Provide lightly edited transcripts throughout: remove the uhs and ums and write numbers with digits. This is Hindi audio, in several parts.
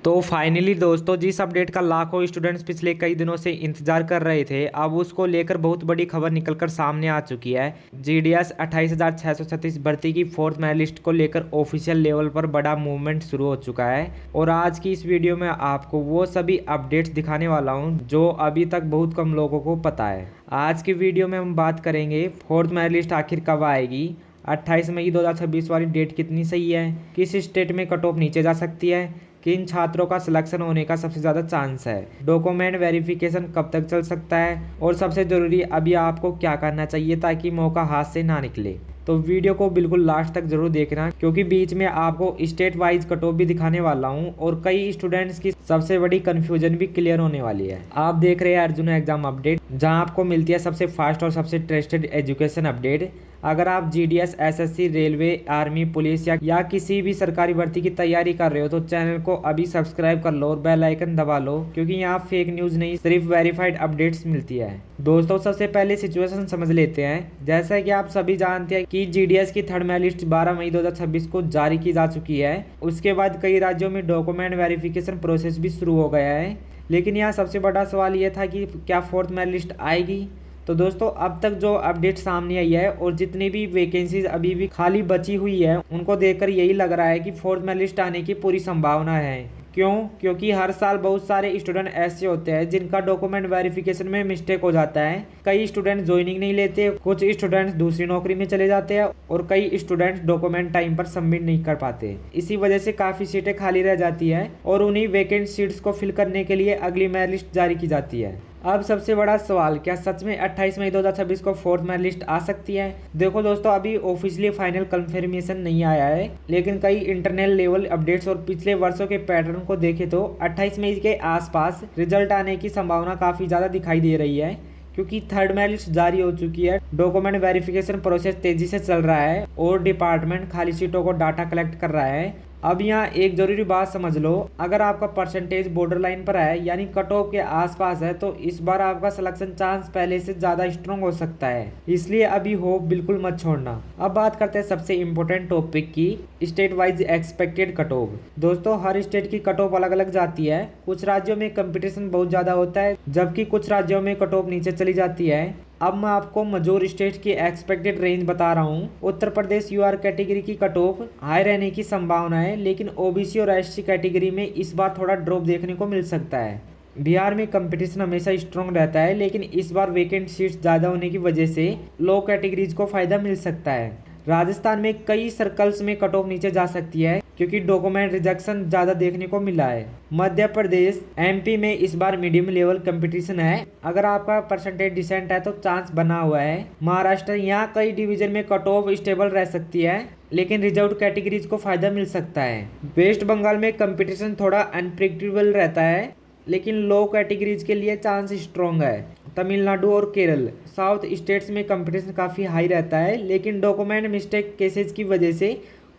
तो फाइनली दोस्तों, जिस अपडेट का लाखों स्टूडेंट्स पिछले कई दिनों से इंतजार कर रहे थे, अब उसको लेकर बहुत बड़ी खबर निकलकर सामने आ चुकी है। जीडीएस 28,636 भर्ती की फोर्थ मेरिट लिस्ट को लेकर ऑफिशियल लेवल पर बड़ा मूवमेंट शुरू हो चुका है। और आज की इस वीडियो में आपको वो सभी अपडेट्स दिखाने वाला हूँ जो अभी तक बहुत कम लोगों को पता है। आज की वीडियो में हम बात करेंगे फोर्थ मेरिट लिस्ट आखिर कब आएगी, 28 मई 2026 वाली डेट कितनी सही है, किस स्टेट में कट ऑफ नीचे जा सकती है, किन छात्रों का सिलेक्शन होने का सबसे ज़्यादा चांस है, डॉक्यूमेंट वेरिफिकेशन कब तक चल सकता है, और सबसे ज़रूरी अभी आपको क्या करना चाहिए ताकि मौका हाथ से ना निकले। तो वीडियो को बिल्कुल लास्ट तक जरूर देखना, क्योंकि बीच में आपको स्टेट वाइज कट ऑफ भी दिखाने वाला हूँ और कई स्टूडेंट्स की सबसे बड़ी कंफ्यूजन भी क्लियर होने वाली है। आप देख रहे हैं अर्जुन एग्जाम अपडेट, जहां आपको मिलती है सबसे फास्ट और सबसे ट्रस्टेड एजुकेशन अपडेट। अगर आप GDS, SSC, railway, army, police या किसी भी सरकारी भर्ती की तैयारी कर रहे हो तो चैनल को अभी सब्सक्राइब कर लो और बेल आइकन दबा लो, क्योंकि यहाँ फेक न्यूज़ नहीं, सिर्फ वेरीफाइड अपडेट्स मिलती है। दोस्तों, सबसे पहले सिचुएशन समझ लेते हैं। जैसा कि आप सभी जानते हैं कि जीडीएस की थर्ड मेरिट लिस्ट 12 मई 2026 को जारी की जा चुकी है। उसके बाद कई राज्यों में डॉक्यूमेंट वेरिफिकेशन प्रोसेस भी शुरू हो गया है। लेकिन यहाँ सबसे बड़ा सवाल यह था कि क्या फोर्थ मेरिट लिस्ट आएगी। तो दोस्तों, अब तक जो अपडेट सामने आई है और जितनी भी वैकेंसीज अभी भी खाली बची हुई है, उनको देखकर यही लग रहा है कि फोर्थ मेरिट लिस्ट आने की पूरी संभावना है। क्यों? क्योंकि हर साल बहुत सारे स्टूडेंट ऐसे होते हैं जिनका डॉक्यूमेंट वेरिफिकेशन में मिस्टेक हो जाता है। कई स्टूडेंट ज्वाइनिंग नहीं लेते, कुछ स्टूडेंट्स दूसरी नौकरी में चले जाते हैं और कई स्टूडेंट्स डॉक्यूमेंट टाइम पर सबमिट नहीं कर पाते। इसी वजह से काफ़ी सीटें खाली रह जाती है और उन्हीं वैकेंट सीट्स को फिल करने के लिए अगली मेरिट लिस्ट जारी की जाती है। अब सबसे बड़ा सवाल, क्या सच में 28 मई 2026 को फोर्थ मेरिट लिस्ट आ सकती है? देखो दोस्तों, अभी ऑफिशियली फाइनल कंफर्मेशन नहीं आया है, लेकिन कई इंटरनल लेवल अपडेट्स और पिछले वर्षों के पैटर्न को देखें तो 28 मई के आसपास रिजल्ट आने की संभावना काफ़ी ज़्यादा दिखाई दे रही है, क्योंकि थर्ड मेरिट लिस्ट जारी हो चुकी है, डॉक्यूमेंट वेरिफिकेशन प्रोसेस तेजी से चल रहा है और डिपार्टमेंट खाली सीटों को डाटा कलेक्ट कर रहा है। अब यहाँ एक जरूरी बात समझ लो, अगर आपका परसेंटेज बॉर्डर लाइन पर है यानी कट ऑफ के आसपास है, तो इस बार आपका सिलेक्शन चांस पहले से ज्यादा स्ट्रॉन्ग हो सकता है। इसलिए अभी होप बिल्कुल मत छोड़ना। अब बात करते हैं सबसे इम्पोर्टेंट टॉपिक की, state wise expected cut off. दोस्तों, हर स्टेट की कट ऑफ अलग अलग जाती है। कुछ राज्यों में कंपटीशन बहुत ज्यादा होता है, जबकि कुछ राज्यों में कट ऑफ नीचे चली जाती है। अब मैं आपको मजूर स्टेट की एक्सपेक्टेड रेंज बता रहा हूँ। उत्तर प्रदेश यूआर कैटेगरी की कट ऑफ हाई रहने की संभावना है, लेकिन ओबीसी और एससी कैटेगरी में इस बार थोड़ा ड्रॉप देखने को मिल सकता है। बिहार में कंपटीशन हमेशा स्ट्रॉन्ग रहता है, लेकिन इस बार वेकेंट सीट्स ज़्यादा होने की वजह से लो कैटेगरीज को फायदा मिल सकता है। राजस्थान में कई सर्कल्स में कट ऑफ नीचे जा सकती है, क्योंकि डॉक्यूमेंट रिजेक्शन ज्यादा देखने को मिला है। मध्य प्रदेश, एमपी में इस बार मीडियम लेवल कंपटीशन है। अगर आपका परसेंटेज डिसेंट है तो चांस बना हुआ है। महाराष्ट्र, यहाँ कई डिवीजन में कट ऑफ स्टेबल रह सकती है, लेकिन रिजर्व कैटेगरीज को फायदा मिल सकता है। वेस्ट बंगाल में कंपटीशन थोड़ा अनप्रिडिक्टेबल रहता है, लेकिन लो कैटेगरीज के लिए चांस स्ट्रॉन्ग है। तमिलनाडु और केरल, साउथ स्टेट्स में कंपटीशन काफ़ी हाई रहता है, लेकिन डॉक्यूमेंट मिस्टेक केसेस की वजह से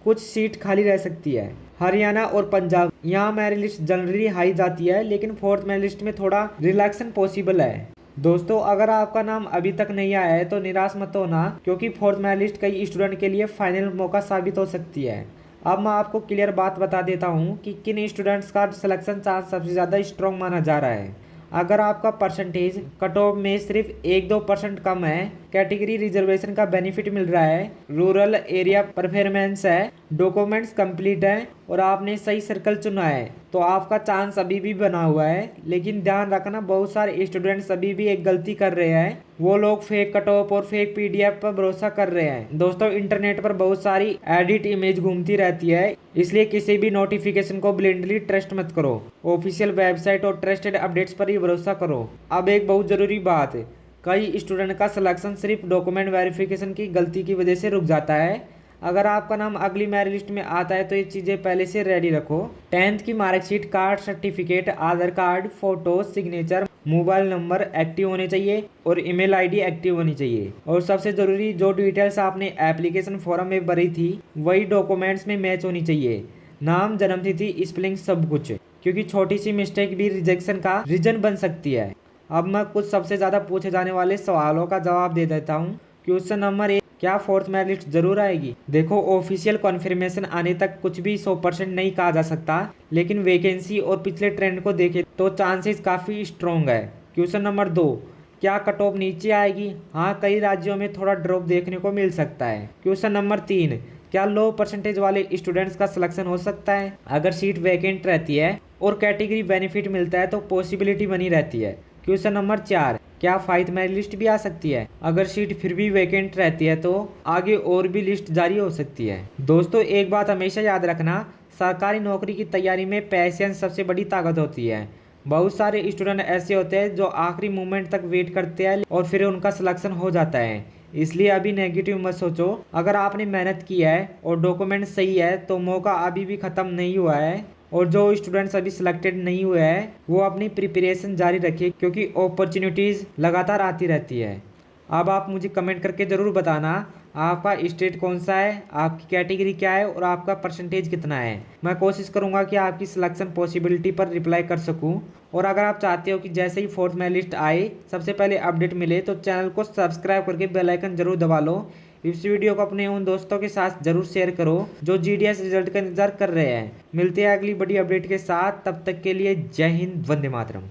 कुछ सीट खाली रह सकती है। हरियाणा और पंजाब, यहाँ मेरिट लिस्ट जनरली हाई जाती है, लेकिन फोर्थ मेरिट लिस्ट में थोड़ा रिलैक्सन पॉसिबल है। दोस्तों, अगर आपका नाम अभी तक नहीं आया है तो निराश मत होना, क्योंकि फोर्थ मेरिट लिस्ट कई स्टूडेंट के लिए फाइनल मौका साबित हो सकती है। अब मैं आपको क्लियर बात बता देता हूँ कि किन स्टूडेंट्स का सिलेक्शन चांस सबसे ज़्यादा स्ट्रॉन्ग माना जा रहा है। अगर आपका परसेंटेज कट ऑफ में सिर्फ 1-2% कम है, कैटेगरी रिजर्वेशन का बेनिफिट मिल रहा है, रूरल एरिया परफॉर्मेंस है, डॉक्यूमेंट्स कंप्लीट है और आपने सही सर्कल चुना है, तो आपका चांस अभी भी बना हुआ है। लेकिन ध्यान रखना, बहुत सारे स्टूडेंट्स अभी भी एक गलती कर रहे हैं, वो लोग फेक कट ऑफ और फेक पीडीएफ पर भरोसा कर रहे हैं। दोस्तों, इंटरनेट पर बहुत सारी एडिट इमेज घूमती रहती है, इसलिए किसी भी नोटिफिकेशन को ब्लाइंडली ट्रस्ट मत करो। ऑफिशियल वेबसाइट और ट्रस्टेड अपडेट्स पर ही भरोसा करो। अब एक बहुत जरूरी बात है, कई स्टूडेंट का सिलेक्शन सिर्फ डॉक्यूमेंट वेरिफिकेशन की गलती की वजह से रुक जाता है। अगर आपका नाम अगली मेरिट लिस्ट में आता है तो ये चीज़ें पहले से रेडी रखो। 10th की marksheet, card, certificate, Aadhaar card, photo, signature, mobile number active होने चाहिए और ईमेल आईडी एक्टिव होनी चाहिए। और सबसे ज़रूरी, जो डिटेल्स आपने एप्लीकेशन फॉर्म में भरी थी वही डॉक्यूमेंट्स में मैच होनी चाहिए। नाम, जन्मतिथि, स्पेलिंग, सब कुछ, क्योंकि छोटी सी मिस्टेक भी रिजेक्शन का रीजन बन सकती है। अब मैं कुछ सबसे ज़्यादा पूछे जाने वाले सवालों का जवाब दे देता हूँ। क्वेश्चन नंबर 1, क्या फोर्थ मेरिट लिस्ट जरूर आएगी? देखो, ऑफिशियल कॉन्फर्मेशन आने तक कुछ भी 100% नहीं कहा जा सकता, लेकिन वैकेंसी और पिछले ट्रेंड को देखें तो चांसेस काफ़ी स्ट्रॉन्ग है। क्वेश्चन नंबर 2, क्या कट ऑफ नीचे आएगी? हाँ, कई राज्यों में थोड़ा ड्रॉप देखने को मिल सकता है। क्वेश्चन नंबर 3, क्या लो परसेंटेज वाले स्टूडेंट्स का सिलेक्शन हो सकता है? अगर सीट वैकेंट रहती है और कैटेगरी बेनिफिट मिलता है तो पॉसिबिलिटी बनी रहती है। क्वेश्चन नंबर 4, क्या फाइव मेरिट लिस्ट भी आ सकती है? अगर सीट फिर भी वैकेंट रहती है तो आगे और भी लिस्ट जारी हो सकती है। दोस्तों, एक बात हमेशा याद रखना, सरकारी नौकरी की तैयारी में पैशंस सबसे बड़ी ताकत होती है। बहुत सारे स्टूडेंट ऐसे होते हैं जो आखिरी मोमेंट तक वेट करते हैं और फिर उनका सिलेक्शन हो जाता है। इसलिए अभी नेगेटिव मत सोचो। अगर आपने मेहनत की है और डॉक्यूमेंट सही है तो मौका अभी भी ख़त्म नहीं हुआ है। और जो स्टूडेंट्स अभी सिलेक्टेड नहीं हुए हैं वो अपनी प्रिपरेशन जारी रखिए, क्योंकि अपॉर्चुनिटीज़ लगातार आती रहती है। अब आप मुझे कमेंट करके ज़रूर बताना आपका स्टेट कौन सा है, आपकी कैटेगरी क्या है और आपका परसेंटेज कितना है। मैं कोशिश करूंगा कि आपकी सिलेक्शन पॉसिबिलिटी पर रिप्लाई कर सकूं। और अगर आप चाहते हो कि जैसे ही फोर्थ मेरिट लिस्ट आए सबसे पहले अपडेट मिले तो चैनल को सब्सक्राइब करके बेल आइकन जरूर दबा लो। इस वीडियो को अपने उन दोस्तों के साथ जरूर शेयर करो जो जीडीएस रिजल्ट का इंतजार कर रहे हैं। मिलते हैं अगली बड़ी अपडेट के साथ, तब तक के लिए जय हिंद, वंदे मातरम।